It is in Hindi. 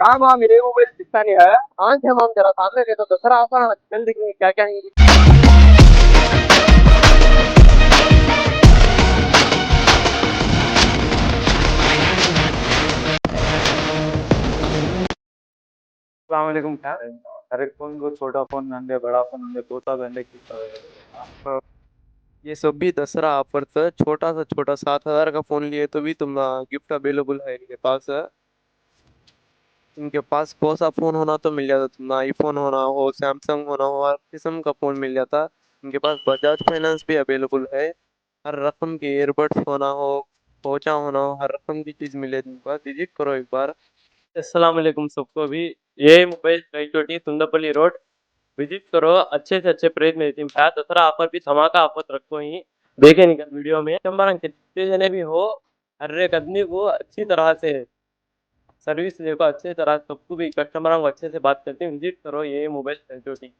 काम मेरे मोबाइल दिखता नहीं है। हाँ थे हम जरा सामने गए तो दसरा आसान चल दिखेंगे क्या क्या नहीं। वालेकुम क्या। हर एक फोन को छोटा फोन अंदे बड़ा फोन अंदे तोता गंदे की। ये सब भी दसरा ऑफर था। छोटा सा छोटा 7,000 का फोन लिए तो भी तुम गिफ्ट अवेलेबल है इनके पास है। इनके पास कौन सा फोन होना तो मिल जाता, तुम आईफोन होना हो, सैमसंग होना हो, हर किस्म का फोन मिल जाता। इनके पास बजाज फाइनेंस भी अवेलेबल है। हर रकम के एयरबड्स होना हो, पोचा होना हो, हर रकम की चीज मिले। इनके पास विजिट करो एक बार। अस्सलाम वालेकुम सबको भी। ये मोबाइल चोटी सुंदरपल्ली रोड विजिट करो। अच्छे से अच्छे प्राइस में देती है। दसरा ऑफर भी धमाका ऑफर रखो ही। देखे नहीं कर वीडियो में कस्टमर कितने जने भी हो, हर एक आदमी को अच्छी तरह से सर्विस देखो। अच्छे तरह सबको भी कस्टमर को अच्छे से बात करते हैं। विजिट करो ये मोबाइल चोटी।